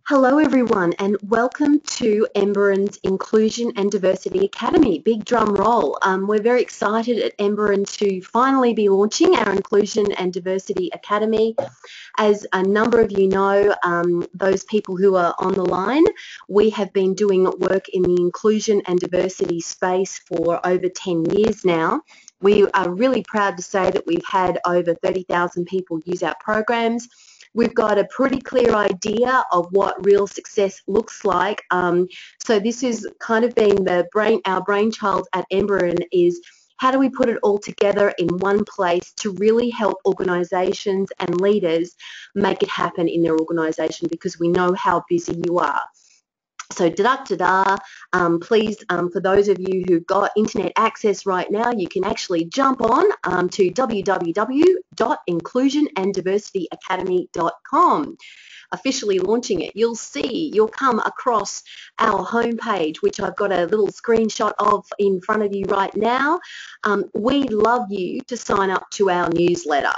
Hello everyone and welcome to Emberin's Inclusion and Diversity Academy. Big drum roll. We're very excited at Emberin to finally be launching our Inclusion and Diversity Academy. As a number of you know, those people who are on the line, we have been doing work in the inclusion and diversity space for over 10 years now. We are really proud to say that we've had over 30,000 people use our programs. We've got a pretty clear idea of what real success looks like. So this has kind of been our brainchild at Emberin is how do we put it all together in one place to really help organisations and leaders make it happen in their organisation, because we know how busy you are. So please, for those of you who've got internet access right now, you can actually jump on to www.inclusionanddiversityacademy.com. Officially launching it. You'll come across our homepage, which I've got a little screenshot of in front of you right now. We'd love you to sign up to our newsletter.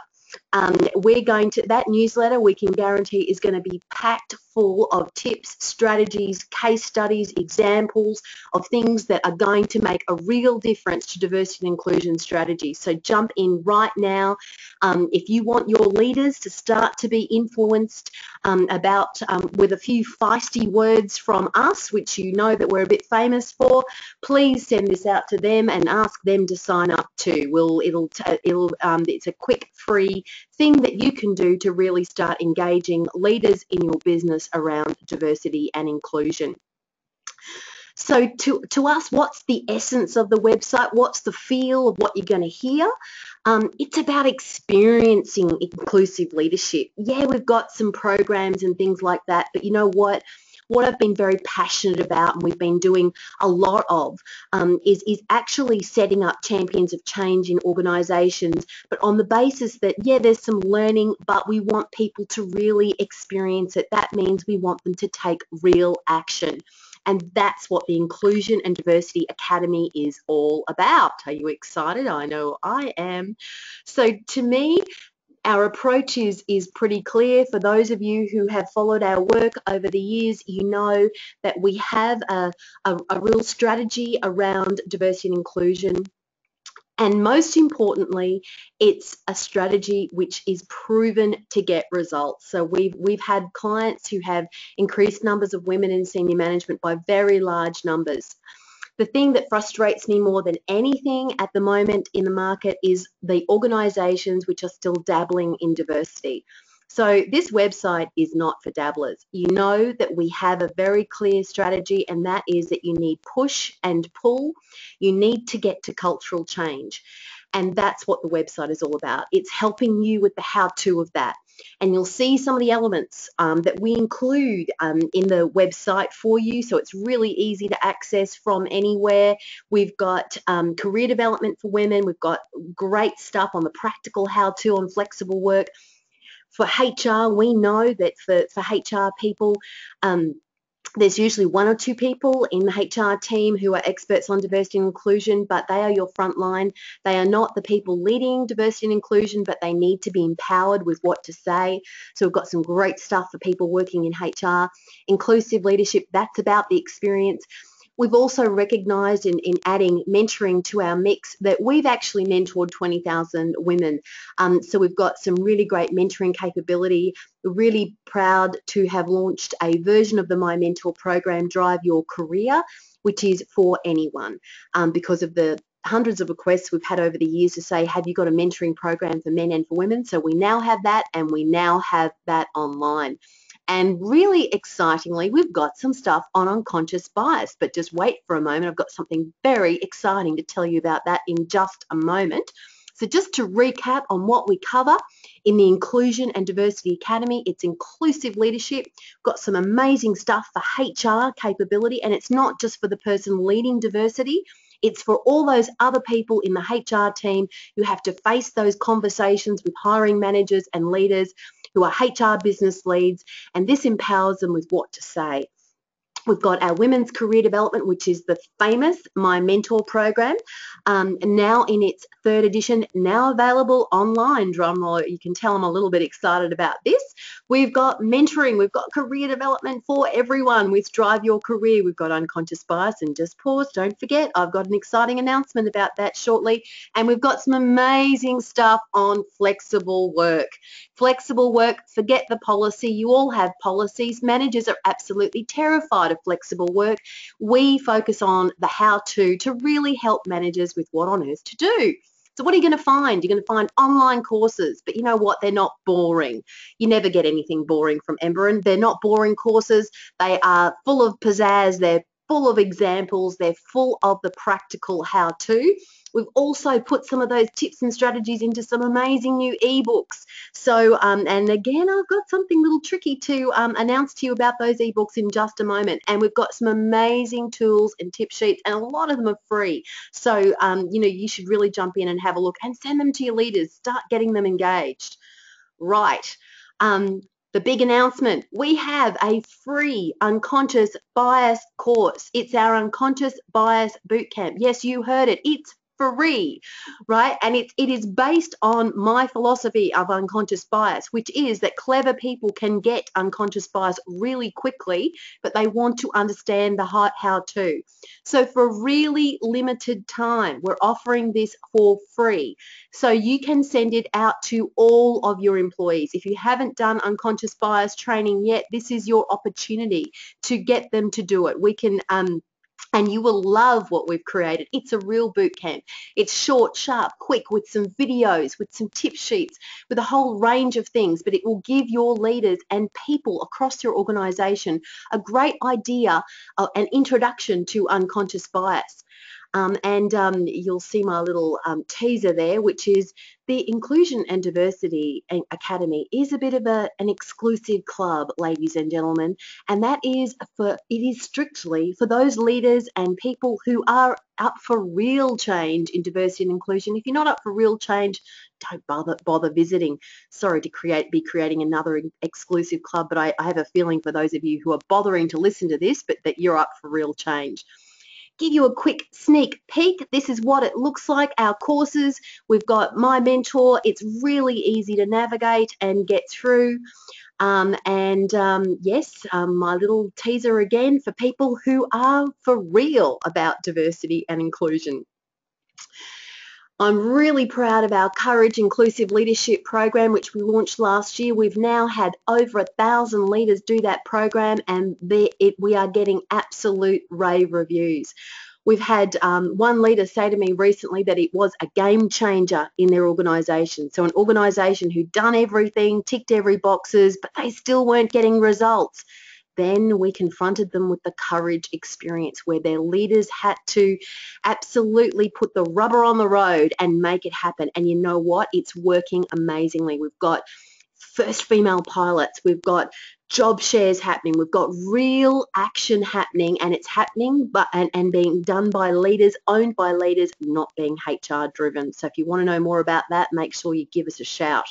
That newsletter, we can guarantee, is going to be packed full of tips, strategies, case studies, examples of things that are going to make a real difference to diversity and inclusion strategies. So jump in right now. If you want your leaders to start to be influenced with a few feisty words from us, which you know that we're a bit famous for, please send this out to them and ask them to sign up too. It's a quick, free thing that you can do to really start engaging leaders in your business around diversity and inclusion. So to us, what's the essence of the website? What's the feel of what you're going to hear? It's about experiencing inclusive leadership. Yeah, we've got some programs and things like that, but you know what? What I've been very passionate about, and we've been doing a lot of, is actually setting up champions of change in organisations, but on the basis that, yeah, there's some learning, but we want people to really experience it. That means we want them to take real action. And that's what the Inclusion and Diversity Academy is all about. Are you excited? I know I am. So to me, our approach is pretty clear. For those of you who have followed our work over the years, you know that we have a real strategy around diversity and inclusion. And most importantly, it's a strategy which is proven to get results. So we've had clients who have increased numbers of women in senior management by very large numbers. The thing that frustrates me more than anything at the moment in the market is the organisations which are still dabbling in diversity. So this website is not for dabblers. You know that we have a very clear strategy, and that is that you need push and pull. You need to get to cultural change. And that's what the website is all about. It's helping you with the how-to of that. And you'll see some of the elements that we include in the website for you, so it's really easy to access from anywhere. We've got career development for women. We've got great stuff on the practical how-to on flexible work. For HR, we know that for HR people, there's usually one or two people in the HR team who are experts on diversity and inclusion, but they are your front line. They are not the people leading diversity and inclusion, but they need to be empowered with what to say. So we've got some great stuff for people working in HR. Inclusive leadership, that's about the experience. We've also recognised in adding mentoring to our mix that we've actually mentored 20,000 women. So we've got some really great mentoring capability. We're really proud to have launched a version of the My Mentor program, Drive Your Career, which is for anyone, because of the hundreds of requests we've had over the years to say, have you got a mentoring program for men and for women? So we now have that, and we now have that online. And really excitingly, we've got some stuff on unconscious bias, but just wait for a moment. I've got something very exciting to tell you about that in just a moment. So just to recap on what we cover in the Inclusion and Diversity Academy, it's inclusive leadership. We've got some amazing stuff for HR capability, and it's not just for the person leading diversity. It's for all those other people in the HR team who have to face those conversations with hiring managers and leaders who are HR business leads, and this empowers them with what to say. We've got our women's career development, which is the famous My Mentor program, now in its 3rd edition, now available online. Drumroll, you can tell I'm a little bit excited about this. We've got mentoring, we've got career development for everyone with Drive Your Career. We've got unconscious bias, and just pause, don't forget, I've got an exciting announcement about that shortly. And we've got some amazing stuff on flexible work. Flexible work, forget the policy. You all have policies. Managers are absolutely terrified of flexible work. We focus on the how-to really help managers with what on earth to do. So what are you going to find? You're going to find online courses, but you know what? They're not boring. You never get anything boring from Emberin. They're not boring courses. They are full of pizzazz. They're full of examples. They're full of the practical how-to. We've also put some of those tips and strategies into some amazing new ebooks. So, and again, I've got something a little tricky to announce to you about those ebooks in just a moment. And we've got some amazing tools and tip sheets, and a lot of them are free. So, you know, you should really jump in and have a look and send them to your leaders. Start getting them engaged. Right. The big announcement, we have a free unconscious bias course. It's our unconscious bias bootcamp. Yes, you heard it. It's free, right? And it is based on my philosophy of unconscious bias, which is that clever people can get unconscious bias really quickly, but they want to understand the how-to. So for really limited time, we're offering this for free. So you can send it out to all of your employees. If you haven't done unconscious bias training yet, this is your opportunity to get them to do it. We can and you will love what we've created. It's a real boot camp. It's short, sharp, quick, with some videos, with some tip sheets, with a whole range of things, but it will give your leaders and people across your organization a great idea, an introduction to unconscious bias. You'll see my little teaser there, which is the Inclusion and Diversity Academy is a bit of an exclusive club, ladies and gentlemen, and that is it is strictly for those leaders and people who are up for real change in diversity and inclusion. If you're not up for real change, don't bother visiting. Sorry to be creating another exclusive club, but I have a feeling for those of you who are bothering to listen to this, but that you're up for real change. Give you a quick sneak peek. This is what it looks like, our courses. We've got My Mentor. It's really easy to navigate and get through. Yes, my little teaser again for people who are for real about diversity and inclusion. I'm really proud of our Courage Inclusive Leadership program, which we launched last year. We've now had over 1,000 leaders do that program, and we are getting absolute rave reviews. We've had one leader say to me recently that it was a game changer in their organisation. So an organisation who'd done everything, ticked every boxes, but they still weren't getting results. Then we confronted them with the courage experience where their leaders had to absolutely put the rubber on the road and make it happen. And you know what? It's working amazingly. We've got first female pilots. We've got job shares happening. We've got real action happening, and it's happening and being done by leaders, owned by leaders, not being HR driven. So if you want to know more about that, make sure you give us a shout.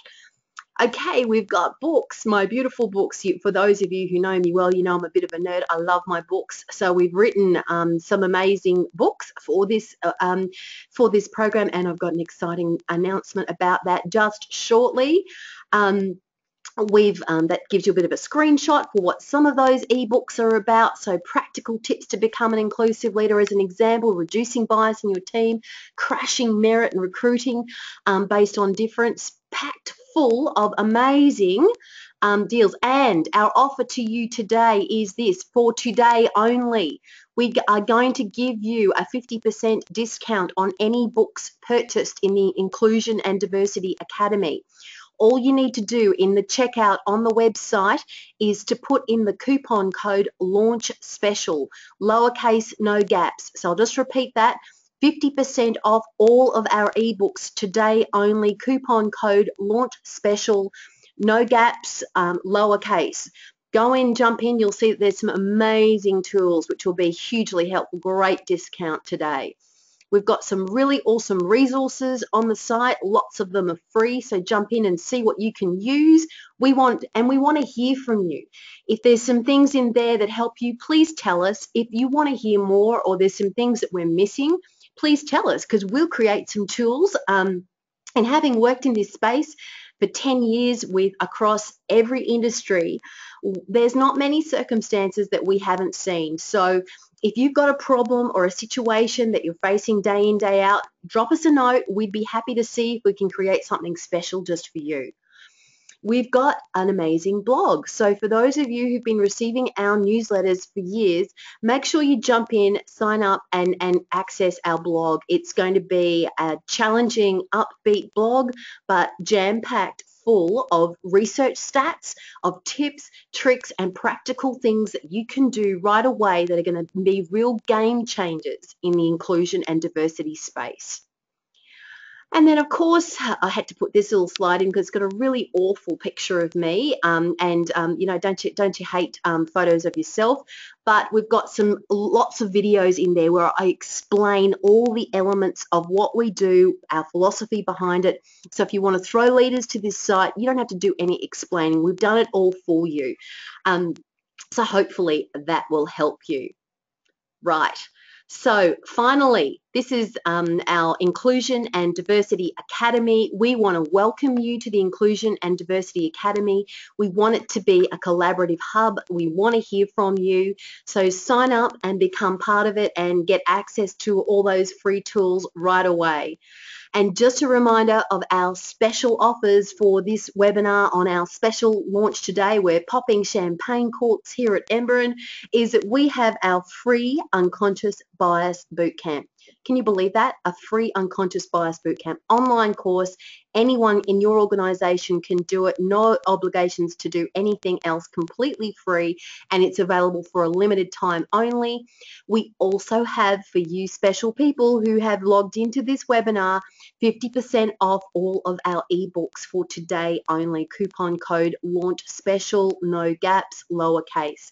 Okay, we've got books, my beautiful books. For those of you who know me well, you know I'm a bit of a nerd. I love my books. So we've written some amazing books for this program, and I've got an exciting announcement about that just shortly. That gives you a bit of a screenshot for what some of those ebooks are about. So practical tips to become an inclusive leader, as an example, reducing bias in your team, crashing merit and recruiting based on difference, packed full of amazing deals. And our offer to you today is this: for today only, we are going to give you a 50% discount on any books purchased in the Inclusion and Diversity Academy. All you need to do in the checkout on the website is to put in the coupon code Launch Special, lowercase, no gaps. So I'll just repeat that: 50% off all of our ebooks today only, coupon code Launch Special, no gaps, lowercase. Go in, jump in, you'll see that there's some amazing tools which will be hugely helpful. Great discount today. We've got some really awesome resources on the site. Lots of them are free, so jump in and see what you can use. We want to hear from you. If there's some things in there that help you, please tell us. If you want to hear more or there's some things that we're missing, please tell us, because we'll create some tools. And having worked in this space for 10 years with across every industry, there's not many circumstances that we haven't seen. So if you've got a problem or a situation that you're facing day in, day out, drop us a note. We'd be happy to see if we can create something special just for you. We've got an amazing blog. So for those of you who've been receiving our newsletters for years, make sure you jump in, sign up and access our blog. It's going to be a challenging, upbeat blog, but jam-packed full of research stats, of tips, tricks, and practical things that you can do right away that are going to be real game changers in the inclusion and diversity space. And then, of course, I had to put this little slide in because it's got a really awful picture of me. You know, don't you hate photos of yourself? But we've got lots of videos in there where I explain all the elements of what we do, our philosophy behind it. So if you want to throw leaders to this site, you don't have to do any explaining. We've done it all for you. So hopefully that will help you. Right. So finally, this is our Inclusion and Diversity Academy. We want to welcome you to the Inclusion and Diversity Academy. We want it to be a collaborative hub. We want to hear from you. So sign up and become part of it and get access to all those free tools right away. And just a reminder of our special offers for this webinar on our special launch today. We're popping champagne corks here at Emberin, is that we have our free Unconscious Bias Bootcamp. Can you believe that? A free Unconscious Bias Bootcamp online course. Anyone in your organisation can do it. No obligations to do anything else. Completely free, and it's available for a limited time only. We also have for you special people who have logged into this webinar 50% off all of our ebooks for today only. Coupon code launch special, no gaps, lowercase.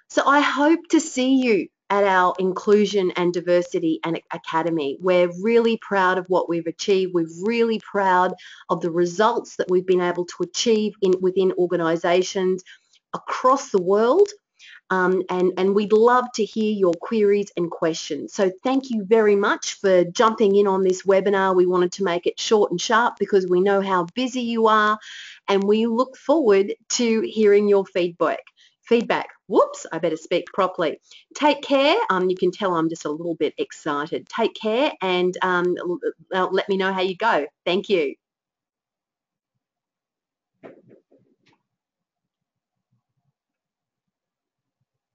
So I hope to see you at our Inclusion and Diversity and Academy. We're really proud of what we've achieved. We're really proud of the results that we've been able to achieve within organisations across the world. And we'd love to hear your queries and questions. So thank you very much for jumping in on this webinar. We wanted to make it short and sharp because we know how busy you are, and we look forward to hearing your feedback. Whoops, I better speak properly. Take care. You can tell I'm just a little bit excited. Take care and let me know how you go. Thank you.